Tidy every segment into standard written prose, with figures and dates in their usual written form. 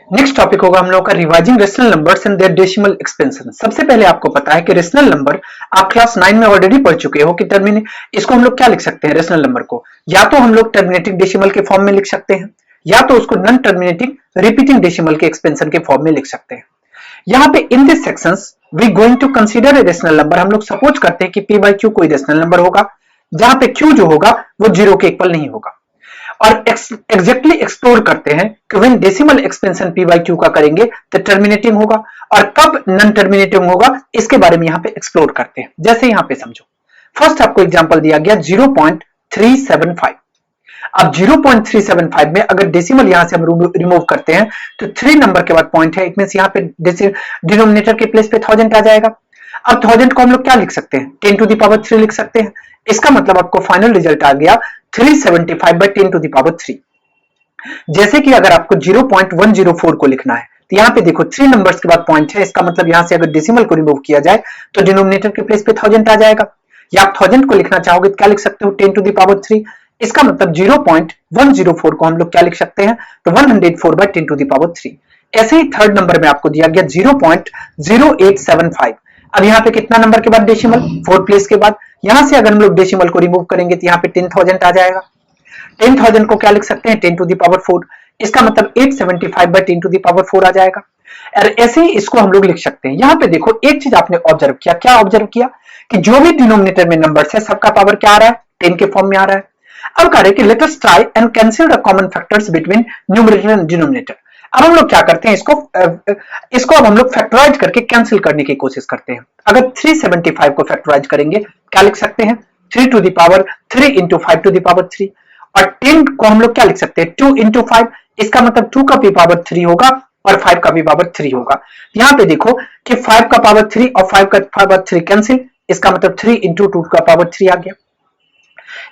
Next topic होगा हम लोग का revising rational numbers and their decimal expansion. सबसे पहले आपको पता है कि रेशनल नंबर आप क्लास 9 में ऑलरेडी पढ़ चुके हो कि इसको हम लोग क्या लिख सकते हैं, रेशनल नंबर को या तो हम लोग टर्मिनेटिंग डेसिमल के फॉर्म में लिख सकते हैं या तो उसको नॉन टर्मिनेटिंग रिपीटिंग डेसिमल के एक्सपेंशन के फॉर्म में लिख सकते हैं। यहाँ पे in this sections we going to consider a rational number. हम लोग सपोज करते हैं कि पी बाई क्यू कोई रेशनल नंबर होगा जहां पे क्यू जो होगा वो 0 के इक्वल नहीं होगा, और एग्जैक्टली एक्सप्लोर करते हैं कि when decimal expansion P by Q का करेंगे तो टर्मिनेटिंग होगा और कब नॉन टर्मिनेटिंग होगा, इसके बारे में यहाँ पे एक्सप्लोर करते हैं। जैसे यहाँ पे समझो, फर्स्ट आपको एग्जांपल दिया गया 0.375। अब 0.375 में अगर डेसिमल यहां से हम रिमूव करते हैं तो 3 नंबर के बाद पॉइंट है, इट मींस यहाँ पे डिनोमिनेटर के प्लेस पे 1000 आ जाएगा। अब 1000 को हम लोग क्या लिख सकते हैं, 10 टू द पावर 3 लिख सकते हैं। इसका मतलब आपको फाइनल रिजल्ट आ गया 375 बाई 10 टू द पावर 3। जैसे कि अगर आपको 0.104 को लिखना है तो यहाँ पे देखो 3 नंबर्स के बाद पॉइंट है, इसका मतलब यहां से अगर डेसिमल को रिमूव किया जाए तो डिनोमिनेटर के प्लेस पे 1000 आ जाएगा। या आप 1000 को लिखना चाहोगे तो क्या लिख सकते हो, 10 टू द पावर 3। इसका मतलब 0.104 को हम लोग क्या लिख सकते हैं, तो 104 बाई 10 टू द पावर 3। ऐसे ही थर्ड नंबर में आपको दिया गया 0.0875। अब यहाँ पे कितना नंबर के बाद डेसिमल, 4 प्लेस के बाद। यहां से अगर हम लोग डेसिमल को रिमूव करेंगे तो यहाँ पे 10,000 आ जाएगा। 10,000 को क्या लिख सकते हैं, 10 टू द पावर 4। इसका मतलब 875 बाई 10 टू द पावर 4 आ जाएगा। और ऐसे ही इसको हम लोग लिख सकते हैं। यहाँ पे देखो एक चीज आपने ऑब्जर्व किया, क्या ऑब्जर्व किया कि जो भी डिनोमिनेटर में नंबर्स है सबका पावर क्या आ रहा है, 10 के फॉर्म में आ रहा है। अब कह रहे हैं कि let us try and cancel the common factors between numerator and denominator. अब हम लोग क्या करते हैं, इसको अब हम लोग फैक्टराइज करके कैंसिल करने की कोशिश करते हैं। अगर 375 को फैक्टराइज करेंगे क्या लिख सकते हैं, 3 to the power 3 into 5 to the power 3। और 10 को हम लोग क्या लिख सकते हैं, 2 इंटू 5। इसका मतलब 2 का भी पावर 3 होगा और 5 का भी पावर 3 होगा। यहाँ पे देखो कि 5 का पावर 3 और 5 का पावर 3 कैंसिल, इसका मतलब 3 इंटू 2 का पावर 3 आ गया।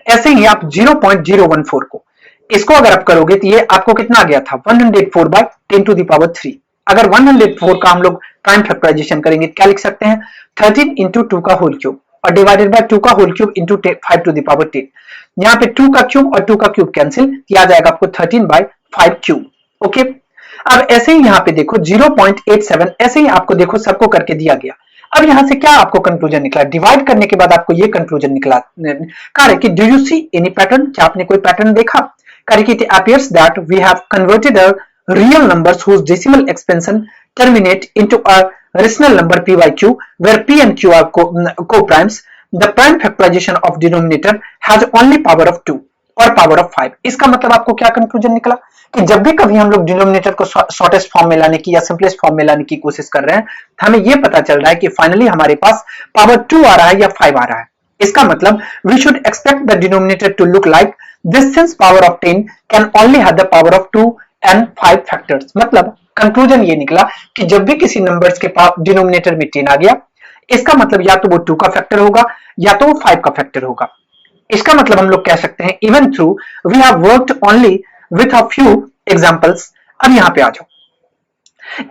ऐसे ही आप 0.014 को इसको अगर आप करोगे तो ये आपको कितना आ गया था, 104 बाई 10 टू द पावर 3। अगर 104 का हम लोग प्राइम फैक्टराइजेशन करेंगे क्या लिख सकते हैं, 13 इंटू 2 का होल क्यूब और डिवाइडेड बाय 2 का whole cube into 5 to the power 10। यहाँ पे 2 का क्यूब और 2 का क्यूब कैंसिल किया जाएगा आपको 13 बाई 5 क्यूब। ओके, अब ऐसे ही यहाँ पे देखो 0.87, ऐसे ही आपको देखो सबको करके दिया गया। अब यहां से क्या आपको कंक्लूजन निकला, डिवाइड करने के बाद आपको ये कंक्लूजन निकला, कह रहे कि do you see any pattern, क्या आपने कोई पैटर्न देखा। कह रहे कि it appears that we have converted a real numbers whose decimal expansion terminate into a rational number p by q where p and q are co-primes. The prime factorization of denominator has only power of 2 और power of 5। इसका मतलब आपको क्या conclusion निकला कि जब भी कभी हम लोग डिनोमिनेटर को शॉर्टेस्ट फॉर्म में लाने की या सिंपलेस्ट फॉर्म में लाने की कोशिश कर रहे हैं, हमें यह पता चल रहा है कि फाइनली हमारे पास पावर 2 आ रहा है या 5 आ रहा है। इसका मतलब we should expect the denominator to look like this since power of 10 can only have the power of 2 and 5 factors. मतलब कंक्लूजन ये निकला कि जब भी किसी नंबर्स के डिनोमिनेटर में 10 आ गया, इसका मतलब या तो वो 2 का फैक्टर होगा या तो वो 5 का फैक्टर होगा। इसका मतलब हम लोग कह सकते हैं even through we have worked only with a few examples. अब यहां पे आ जाओ,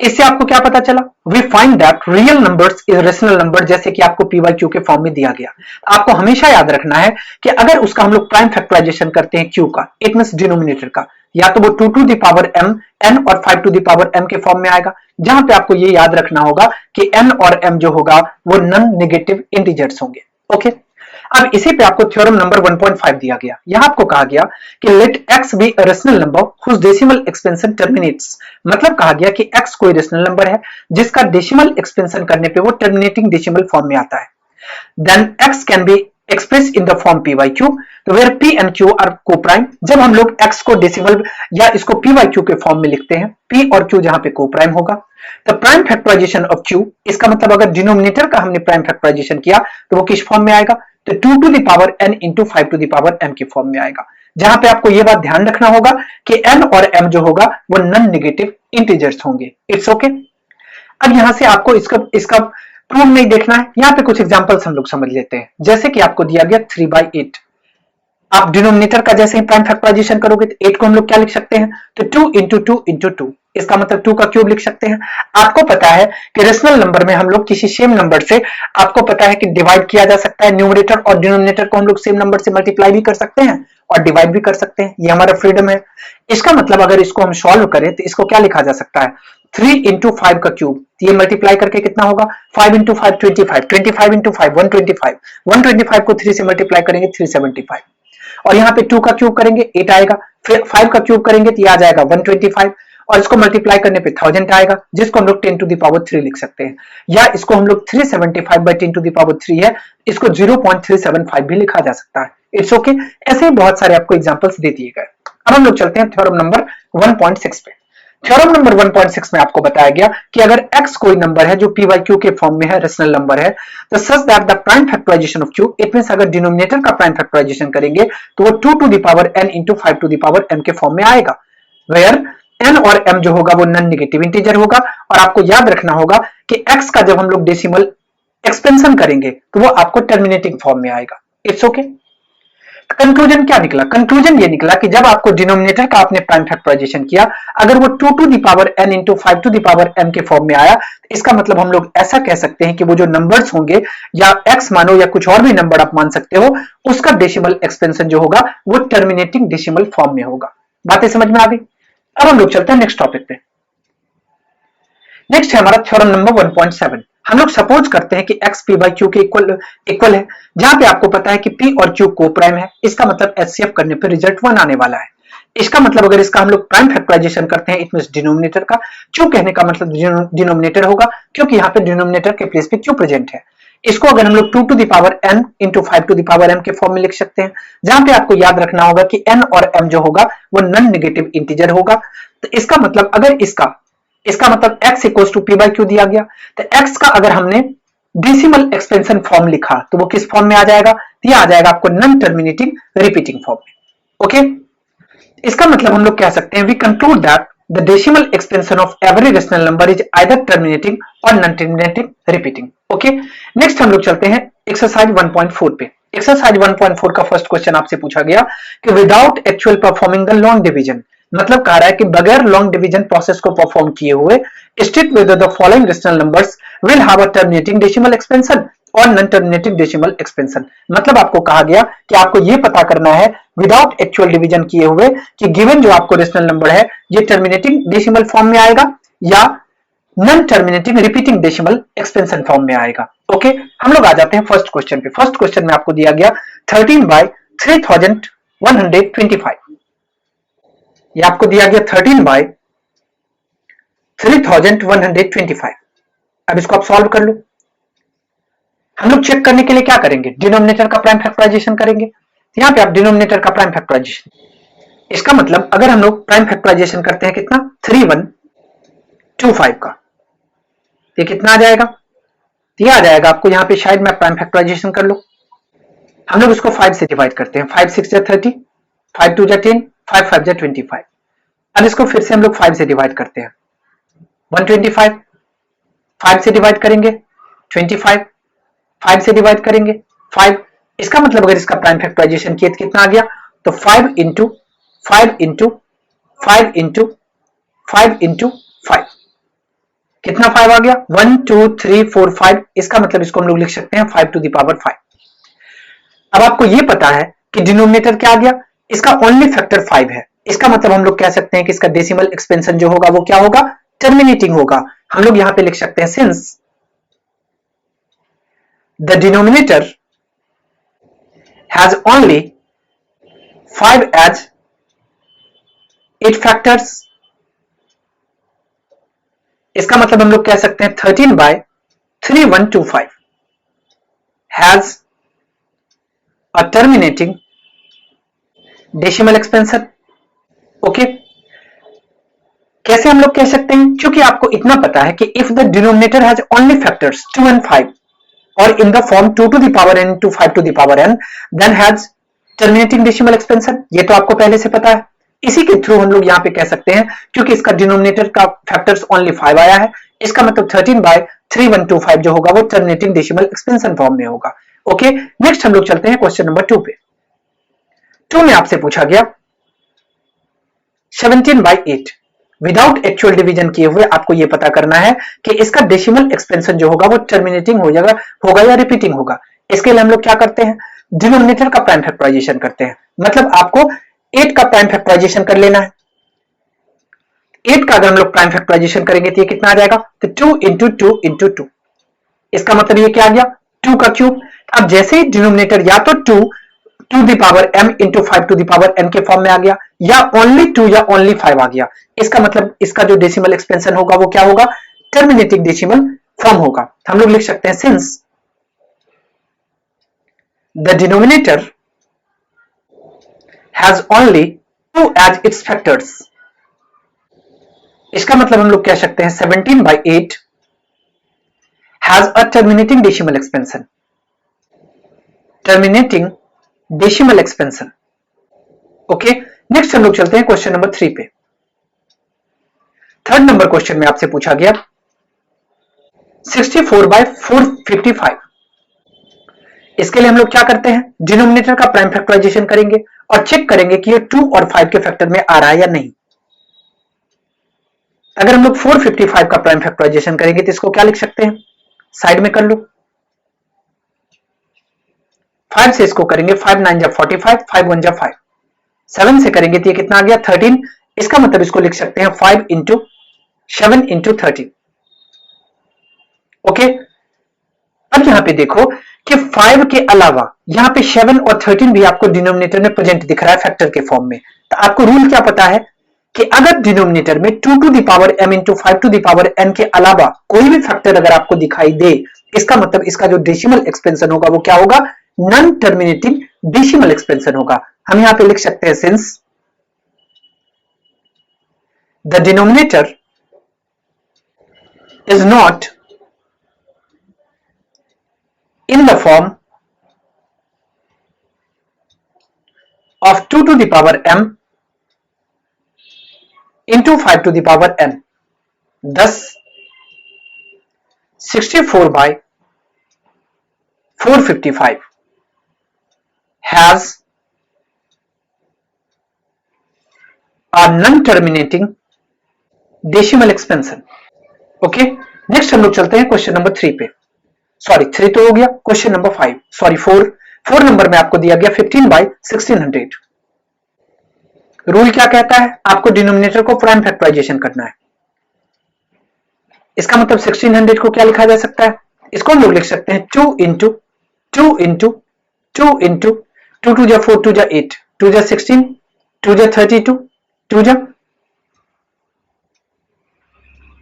इससे आपको क्या पता चला, we find that real numbers is rational number, जैसे कि आपको पी बाई क्यू के फॉर्म में दिया गया। आपको हमेशा याद रखना है कि अगर उसका हम लोग प्राइम फैक्टराइजेशन करते हैं क्यू का, इट मींस डिनोमिनेटर का, या तो वो 2 to the power m n और 5 टू द पावर m के फॉर्म में आएगा, जहां पे आपको ये याद रखना होगा कि n और m जो होगा वो नॉन नेगेटिव इंटीजर्स होंगे। ओके, अब इसी पे आपको थ्योरम नंबर 1.5 दिया गया। यहां आपको कहा गया कि let x be a rational number whose decimal expansion terminates। मतलब कहा गया कि x कोई रेशनल नंबर है जिसका डेसिमल एक्सपेंशन करने पे वो टर्मिनेटिंग डेसिमल फॉर्म में आता है। Then x can be express in the form p by q, तो where p and q are coprime. जब हम लोग x को डेसिमल या इसको p by q के फॉर्म में लिखते हैं, p और q जहां पे कोप्राइम होगा, the prime factorisation of q, इसका मतलब अगर डिनोमिनेटर का हमने प्राइम फैक्टराइजेशन किया तो वो किस फॉर्म में आएगा, तो 2 to the power n into 5 to the power m के फॉर्म में आएगा। जहां पे आपको ये बात ध्यान रखना होगा कि n और m जो होगा वो नॉन नेगेटिव इंटीजर्स होंगे। It's okay. अब यहां से आपको इसका प्रूफ नहीं देखना है, यहाँ पे कुछ एग्जांपल्स हम लोग समझ लेते हैं। जैसे कि आपको दिया गया 3/8, आप डिनोमिनेटर का जैसे ही प्राइम फैक्टराइजेशन करोगे तो 8 को हम लोग क्या लिख सकते हैं, तो 2 इंटू 2 इंटू 2, इसका मतलब 2 का क्यूब लिख सकते हैं। आपको पता है कि रेशनल नंबर में हम लोग किसी सेम नंबर से, आपको पता है कि डिवाइड किया जा सकता है, न्यूमरेटर और डिनोमिनेटर को हम लोग सेम नंबर से मल्टीप्लाई भी कर सकते हैं और डिवाइड भी कर सकते हैं, ये हमारा फ्रीडम है। इसका मतलब अगर इसको हम सॉल्व करें तो इसको क्या लिखा जा सकता है, 3 इंटू 5 का क्यूब, ये मल्टीप्लाई करके कितना होगा, 5 इंटू 5 25, 25 इंटू 5 125, 125 को 3 से मल्टीप्लाई करेंगे 375, और यहाँ पे 2 का क्यूब करेंगे 8 आएगा, फिर 5 का क्यूब करेंगे तो ये आ जाएगा 125, और इसको मल्टीप्लाई करने पे 1000 आएगा, जिसको हम लोग 10 टू द पावर 3 लिख सकते हैं, या इसको हम लोग 375 बाई 10 टू द पावर 3 है, इसको 0.375 भी लिखा जा सकता है। It's okay. ऐसे ही बहुत सारे आपको एग्जांपल्स दे दिए गए। अब हम लोग चलते हैं थ्योरम नंबर 1.6 पे। थ्योरम नंबर 1.6 में आपको बताया गया कि अगर x कोई नंबर है जो p by q के फॉर्म में है, रेशनल नंबर है, तो such that the prime factorisation of q, it means अगर डिनोमिनेटर का प्राइम फैक्टराइजेशन करेंगे तो वो 2 to the power n into 5 to the power m के फॉर्म में आएगा, वेयर n और m जो होगा वो नॉन नेगेटिव इंटीजर होगा। और आपको याद रखना होगा कि x का जब हम लोग डेसिमल एक्सपेंशन करेंगे तो वो आपको टर्मिनेटिंग फॉर्म में आएगा। It's okay. कंक्लूजन क्या निकला, कंक्लूजन ये निकला कि जब आपको डिनोमिनेटर का आपने प्राइम फैक्टराइजेशन किया, अगर वो 2 to the power n into 5 to the power m के फॉर्म में आया, तो इसका मतलब हम लोग ऐसा कह सकते हैं कि वो जो नंबर्स होंगे, या x मानो या कुछ और भी नंबर आप मान सकते हो, उसका डेसिमल एक्सपेंशन जो होगा वो टर्मिनेटिंग डेसिमल फॉर्म में होगा। बातें समझ में आ गई। अब हम लोग चलते हैं नेक्स्ट टॉपिक पे। नेक्स्ट है हमारा थ्योरम नंबर 1.7। हम लोग सपोज करते हैं कि x p by q के इक्वल है, जहां पे आपको पता है कि p और q को प्राइम है, इसका मतलब HCF करने पे रिजल्ट 1 आने वाला है। इसका मतलब अगर इसका हम लोग प्राइम फैक्टराइजेशन करते हैं, इट मींस डिनोमिनेटर का, q कहने का मतलब डिनोमिनेटर होगा, क्योंकि यहाँ पे डिनोमिनेटर के प्लेस पे q प्रेजेंट है। इसको अगर हम लोग 2 to the power n into 5 to the power m के फॉर्म में लिख सकते हैं, जहां पे आपको याद रखना होगा कि n और m जो होगा वो नॉन नेगेटिव इंटीजर होगा। तो इसका मतलब अगर इसका मतलब x equals to p by q दिया गया, तो x का अगर हमने डेसिमल एक्सपेंशन फॉर्म लिखा तो वो किस फॉर्म में आ जाएगा, ये आ जाएगा आपको नॉन टर्मिनेटिंग रिपीटिंग फॉर्म में। ओके, इसका मतलब हम लोग कह सकते हैं, we conclude that the decimal expansion of every rational number is either terminating और non terminating repeating. Okay, next हम लोग चलते हैं एक्सरसाइज 1.4 पे। एक्सरसाइज 1.4 का फर्स्ट क्वेश्चन आपसे पूछा गया कि without actual performing the long division, मतलब कह रहा है कि बगैर लॉन्ग डिवीजन प्रोसेस को परफॉर्म किए हुए, state whether the following rational numbers will have a terminating decimal expansion और नॉन टर्मिनेटिंग डेसिमल एक्सपेंशन। मतलब आपको कहा गया कि आपको यह पता करना है विदाउट एक्चुअल डिवीजन किए हुए कि गिवन जो आपको रेशनल नंबर है ये टर्मिनेटिंग डेसिमल फॉर्म में आएगा या non terminating repeating decimal expansion form में आएगा। ओके, हम लोग आ जाते हैं फर्स्ट क्वेश्चन पे। फर्स्ट क्वेश्चन में आपको दिया गया 13 बाय 3125, ये आपको दिया गया 13 बाय 3125। अब इसको आप सॉल्व कर लो। हम लोग चेक करने के लिए क्या करेंगे, डिनोमिनेटर का प्राइम फैक्टराइजेशन करेंगे। तो यहां पे आप डिनोमिनेटर का प्राइम फैक्टराइजेशन, इसका मतलब अगर हम लोग प्राइम फैक्टराइजेशन करते हैं कितना, 3125 का, ये कितना आ जाएगा, ये आ जाएगा आपको, यहां पे शायद मैं प्राइम फैक्टराइजेशन कर लो। हम लोग इसको 5 से डिवाइड करते हैं, 5 6 जा 30, 5 2 जा 10, 5 5 जा 25। अब इसको फिर से हम लोग 5 से डिवाइड करते हैं, 125, 5 से डिवाइड करेंगे 25, 5 से डिवाइड करेंगे 5। इसका मतलब अगर इसका प्राइम फैक्टराइजेशन किया तो कितना आ गया, तो 5 इंटू 5 इंटू 5 इंटू 5 इंटू 5, कितना 5 आ गया, 1 2 3 4 5। इसका मतलब इसको हम लोग लिख सकते हैं 5 टू द पावर 5। अब आपको ये पता है कि डिनोमिनेटर क्या आ गया, इसका ओनली फैक्टर 5 है। इसका मतलब हम लोग कह सकते हैं कि इसका डेसिमल एक्सपेंशन जो होगा वो क्या होगा, टर्मिनेटिंग होगा। हम लोग यहां पे लिख सकते हैं since the denominator has only 5 as it factors, इसका मतलब हम लोग कह सकते हैं 13 by 3125 has a terminating decimal expansion. Okay, कैसे हम लोग कह सकते हैं, क्योंकि आपको इतना पता है कि if the denominator has only factors 2 and 5 और इन the form 2 to the power n to 5 to the power n then has terminating decimal expansion, ये तो आपको पहले से पता है। इसी के थ्रू हम लोग यहां पे कह सकते हैं, क्योंकि इसका डिनोमिनेटर का फैक्टर्स ओनली 5 आया है, इसका मतलब 13 बाय 3125 जो होगा वो टर्मिनेटिंग डेसिमल एक्सपेंशन फॉर्म में होगा। ओके, नेक्स्ट हम लोग चलते हैं क्वेश्चन नंबर 2 पे। 2 में आपसे पूछा गया 17/8 विदाउट एक्चुअल डिवीजन किए हुए आपको यह पता करना है कि इसका डेसिमल एक्सपेंशन जो होगा वो टर्मिनेटिंग हो जाएगा होगा या रिपीटिंग होगा। इसके लिए हम लोग क्या करते हैं, डिनोमिनेटर का प्राइम फैक्टराइजेशन करते हैं। मतलब आपको 8 का प्राइम फैक्टराइजेशन कर लेना है। 8 का अगर हम लोग प्राइम फैक्टराइजेशन करेंगे तो ये कितना आ जाएगा, तो 2 इंटू 2 इंटू 2। इसका मतलब ये क्या आ गया, 2 का क्यूब। अब जैसे ही डिनोमिनेटर या तो 2 to the power m into 5 to the power n के फॉर्म में आ गया, या ओनली 2 या ओनली 5 आ गया। इसका मतलब इसका जो डेसिमल एक्सपेंशन होगा वो क्या होगा, टर्मिनेटिंग डेसिमल फॉर्म होगा। हम लोग लिख सकते हैं since the denominator has only 2 as its factors. इसका मतलब हम लोग कह सकते हैं 17/8 has a terminating decimal expansion. Terminating decimal expansion. Okay, next हम लोग चलते हैं क्वेश्चन नंबर 3 पे। थर्ड नंबर क्वेश्चन में आपसे पूछा गया 64/455। इसके लिए हम लोग क्या करते हैं, डिनोमिनेटर का प्राइम फैक्टराइजेशन करेंगे और चेक करेंगे कि ये 2 और 5 के फैक्टर में आ रहा है या नहीं। अगर हम लोग 455 का प्राइम फैक्टराइजेशन करेंगे तो इसको क्या लिख सकते हैं, साइड में कर लो। 5 से इसको करेंगे 5 9 जा 45, 5 1 जा 5। 7 से करेंगे तो ये कितना आ गया 13। इसका मतलब इसको लिख सकते हैं 5 इंटू 7 इंटू 13। ओके, अब यहां पे देखो कि 5 के अलावा यहां पे 7 और 13 भी आपको डिनोमिनेटर में प्रेजेंट दिख रहा है फैक्टर के फॉर्म में। तो आपको रूल क्या पता है कि अगर डिनोमिनेटर में 2 to the power m into 5 to the power n के अलावा कोई भी फैक्टर अगर आपको दिखाई दे, इसका मतलब इसका जो डेसिमल एक्सपेंशन होगा वो क्या होगा, नॉन टर्मिनेटिंग डेसिमल एक्सपेंशन होगा। हम यहां पे लिख सकते हैं since the denominator is not in the form of 2 to the power m into 5 to the power n, thus 64/455 has a non-terminating decimal expansion। Okay, next हम लोग चलते हैं क्वेश्चन नंबर 3 पे। सॉरी 3 तो हो गया, क्वेश्चन नंबर 5 सॉरी 4 नंबर में आपको दिया गया 15/1600। रूल क्या कहता है, आपको डिनोमिनेटर को प्राइम फैक्टराइजेशन करना है। इसका मतलब 1600 को क्या लिखा जा सकता है, इसको हम लोग लिख सकते हैं 2 इंटू 2 इंटू 2 इंटू 2 2 जा 4 2 जा 8 2 जा 16 2 जा 32 2 जा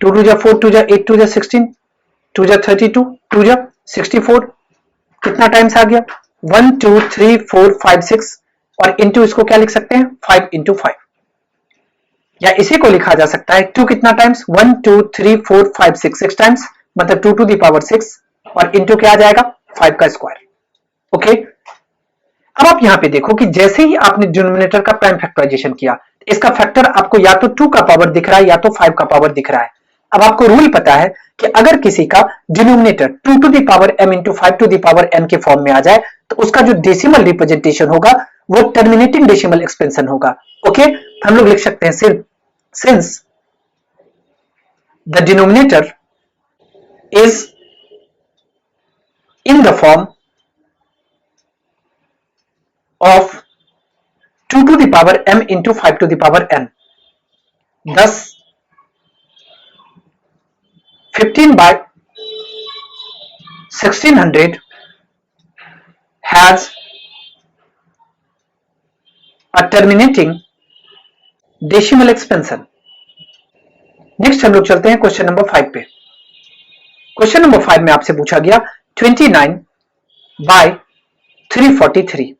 2 2 जा 4 2 जा 8 2 जा 16 2 जा 32 2 जा 64। कितना टाइम्स आ गया, 1 2 3 4 5 6 और इंटू इसको क्या लिख सकते हैं 5 इंटू 5, या इसी को लिखा जा सकता है 2 कितना टाइम्स 1 2 3 4 5 6 टाइम्स, मतलब 2 टू द पावर 6 और इंटू क्या आ जाएगा 5 का स्क्वायर। ओके, अब आप यहां पे देखो कि जैसे ही आपने डिनोमिनेटर का प्राइम फैक्टराइजेशन किया, इसका फैक्टर आपको या तो 2 का पावर दिख रहा है या तो 5 का पावर दिख रहा है। अब आपको रूल पता है कि अगर किसी का denominator 2 to the power m into 5 to the power n के फॉर्म में आ जाए तो उसका जो डेसिमल रिप्रेजेंटेशन होगा वो टर्मिनेटिंग डेसिमल एक्सपेंशन होगा। ओके, हम लोग लिख सकते हैं since the denominator is in the form of 2 to the power m into 5 to the power n, thus 15/1600 has a terminating decimal expansion। Next हम लोग चलते हैं क्वेश्चन नंबर 5 पे। क्वेश्चन नंबर 5 में आपसे पूछा गया 29/343।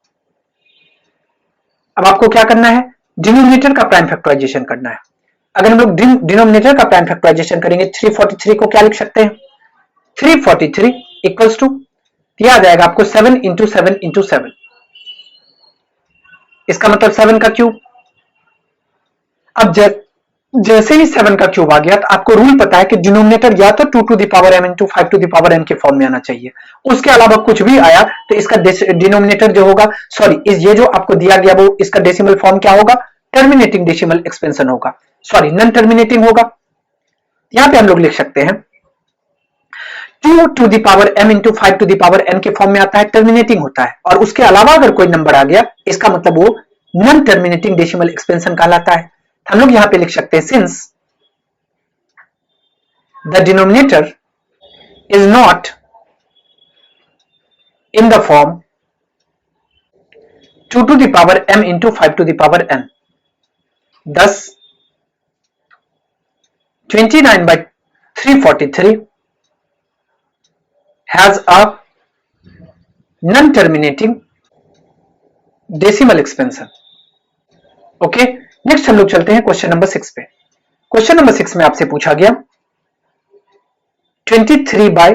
अब आपको क्या करना है, डिनोमिनेटर का प्राइम फैक्टराइजेशन करना है। अगर हम लोग डिनोमिनेटर का प्राइम फैक्टराइजेशन करेंगे 343 को क्या लिख सकते हैं, 343 इक्वल्स टू दिया आ जाएगा आपको 7 इंटू 7 इंटू 7। इसका मतलब 7 का क्यूब। अब जैसे ही 7 का क्यूब आ गया तो आपको रूल पता है कि डिनोमिनेटर या तो 2 to the power m into 5 to the power n के फॉर्म में आना चाहिए। उसके अलावा कुछ भी आया तो इसका डिनोमिनेटर जो होगा, सॉरी, ये जो आपको दिया गया वो इसका डेसिमल फॉर्म क्या होगा, टर्मिनेटिंग डेसिमल एक्सपेंशन होगा, सॉरी नॉन टर्मिनेटिंग होगा। यहां पे हम लोग लिख सकते हैं 2 to the power m into 5 to the power n के फॉर्म में आता है, टर्मिनेटिंग होता है, और उसके अलावा अगर कोई नंबर आ गया इसका मतलब वो नॉन टर्मिनेटिंग डेसिमल एक्सपेंशन कहलाता है। हम लोग यहां पे लिख सकते हैं since the denominator is not in the form 2 to the power m into 5 to the power n. Thus 29 by 343 has a non-terminating decimal expansion. Okay, next हम लोग चलते हैं क्वेश्चन नंबर 6 पे। क्वेश्चन नंबर 6 में आपसे पूछा गया 23 by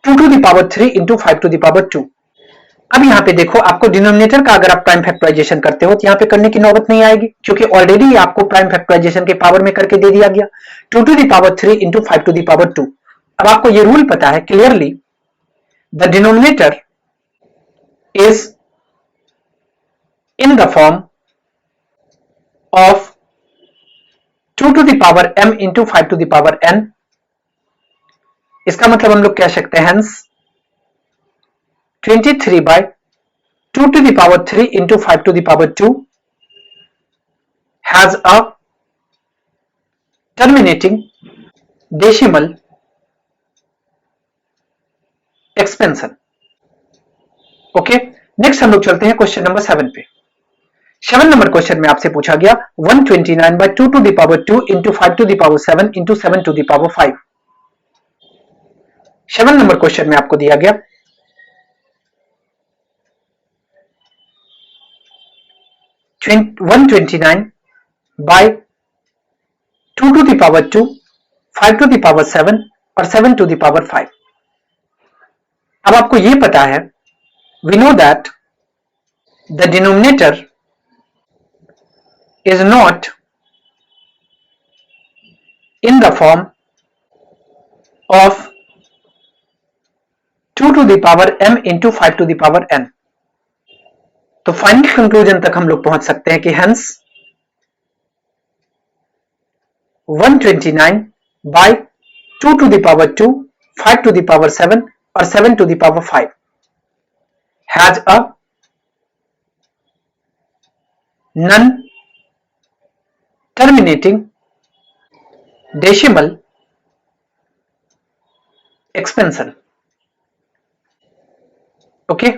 2 to the power 3 into 5 to the power 2। अब यहाँ पे देखो, आपको डिनोमिनेटर का अगर आप प्राइम फैक्टराइजेशन करते हो तो यहाँ पे करने की नौबत नहीं आएगी, क्योंकि ऑलरेडी आपको प्राइम फैक्टराइजेशन के पावर में करके दे दिया गया 2 to the power 3 into 5 to the power 2। अब आपको ये रूल पता है clearly, the denominator is in the form of 2 to the power m into 5 to the power n। इसका मतलब हम लोग कह सकते हैं hence 23 by 2 to the power 3 into 5 to the power 2 has a terminating decimal expansion। Okay, next हम लोग चलते हैं क्वेश्चन नंबर 7 पे। 7 नंबर क्वेश्चन में आपसे पूछा गया 129 by 2 to the power 2 into 5 to the power 7 into 7 to the power 5। 7 number question में आपको दिया गया 129 by 2 to the power 2, 5 to the power 7 और 7 to the power 5। अब आपको ये पता है, we know that the denominator is not in the form of 2 to the power m into 5 to the power n। तो फाइनल कंक्लूजन तक हम लोग पहुंच सकते हैं कि hence 129 by 2 to the power 2, 5 to the power 7 और 7 to the power 5 has a non-terminating decimal expansion। Okay,